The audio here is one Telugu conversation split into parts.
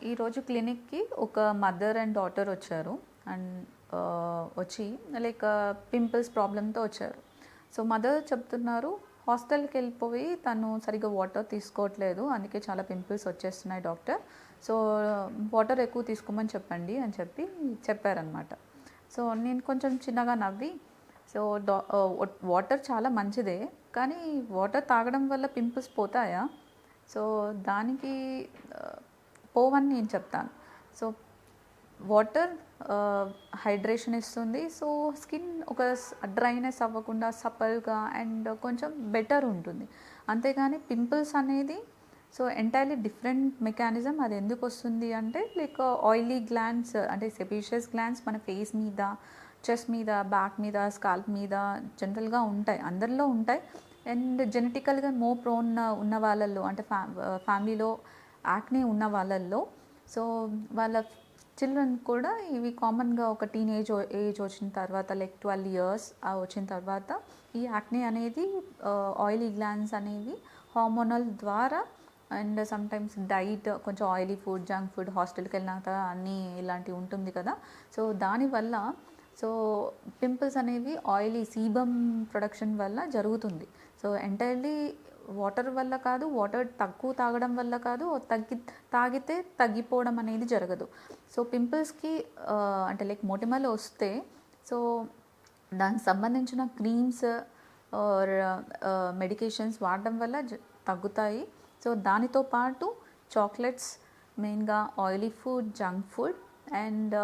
ఈరోజు క్లినిక్కి ఒక మదర్ అండ్ డాటర్ వచ్చారు అండ్ వచ్చి లైక్ పింపుల్స్ ప్రాబ్లంతో వచ్చారు. సో మదర్ చెప్తున్నారు హాస్టల్కి వెళ్ళిపోయి తను సరిగ్గా వాటర్ తీసుకోవట్లేదు, అందుకే చాలా పింపుల్స్ వచ్చేస్తున్నాయి డాక్టర్. సో వాటర్ ఎక్కువ తీసుకోమని చెప్పండి అని చెప్పారనమాట. సో నేను కొంచెం చిన్నగా నవ్వి, సో వాటర్ చాలా మంచిదే, కానీ వాటర్ తాగడం వల్ల పింపుల్స్ పోతాయా? సో దానికి పోవని నేను చెప్తాను. సో వాటర్ హైడ్రేషన్ ఇస్తుంది. సో స్కిన్ ఒక డ్రైనెస్ అవ్వకుండా సపల్గా అండ్ కొంచెం బెటర్ ఉంటుంది. అంతేగాని పింపుల్స్ అనేది సో ఎంటైర్లీ డిఫరెంట్ మెకానిజం. అది ఎందుకు వస్తుంది అంటే లైక్ ఆయిలీ గ్లాండ్స్, అంటే సెబేషియస్ గ్లాండ్స్ మన ఫేస్ మీద, చెస్ట్ మీద, బ్యాక్ మీద, స్కాల్ప్ మీద జనరల్గా ఉంటాయి, అందరిలో ఉంటాయి. అండ్ జెనెటికల్గా మోర్ ప్రోన్ ఉన్న వాళ్ళల్లో, అంటే ఫ్యామిలీలో యాక్నే ఉన్న వాళ్ళల్లో, సో వాళ్ళ చిల్డ్రన్ కూడా ఇవి కామన్గా ఒక టీనేజ్ ఏజ్ వచ్చిన తర్వాత లైక్ 12 years వచ్చిన తర్వాత ఈ యాక్నే అనేది ఆయిలీ గ్లాండ్స్ అనేవి హార్మోనల్ ద్వారా అండ్ సమ్టైమ్స్ డైట్, కొంచెం ఆయిలీ ఫుడ్, జంక్ ఫుడ్, హాస్టల్కి వెళ్ళినాక అన్నీ ఇలాంటివి ఉంటుంది కదా. సో దానివల్ల సో పింపుల్స్ అనేవి ఆయిలీ సీబమ్ ప్రొడక్షన్ వల్ల జరుగుతుంది. సో ఎంటైర్లీ వాటర్ వల్ల కాదు, వాటర్ తక్కువ తాగడం వల్ల కాదు, తాగితే తగ్గిపోవడం అనేది జరగదు. సో పింపుల్స్కి అంటే లైక్ మొటిమలు వస్తే సో దానికి సంబంధించిన క్రీమ్స్ ఆర్ మెడికేషన్స్ వాడడం వల్ల తగ్గుతాయి. సో దానితో పాటు చాక్లెట్స్, మెయిన్గా oily food, junk food and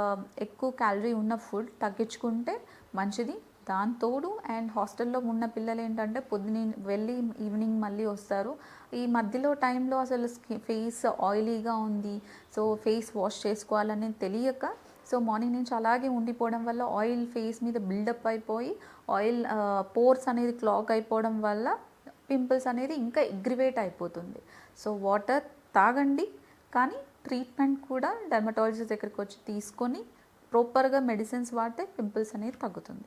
ఎక్కువ క్యాలరీ ఉన్న ఫుడ్ తగ్గించుకుంటే మంచిది. దాంతోడు అండ్ హాస్టల్లో ఉన్న పిల్లలు ఏంటంటే పొద్దున వెళ్ళి ఈవినింగ్ మళ్ళీ వస్తారు. ఈ మధ్యలో టైంలో అసలు ఫేస్ ఆయిలీగా ఉంది, సో ఫేస్ వాష్ చేసుకోవాలని తెలియక సో మార్నింగ్ నుంచి అలాగే ఉండిపోవడం వల్ల ఆయిల్ ఫేస్ మీద బిల్డప్ అయిపోయి ఆయిల్ పోర్స్ అనేది క్లాగ్ అయిపోవడం వల్ల పింపుల్స్ అనేది ఇంకా అగ్రివేట్ అయిపోతుంది. సో వాటర్ తాగండి, కానీ ట్రీట్మెంట్ కూడా డెర్మటాలజిస్ట్ దగ్గరికి వచ్చి తీసుకొని ప్రాపర్గా మెడిసిన్స్ వాడితే పింపుల్స్ అనేది తగ్గుతుంది.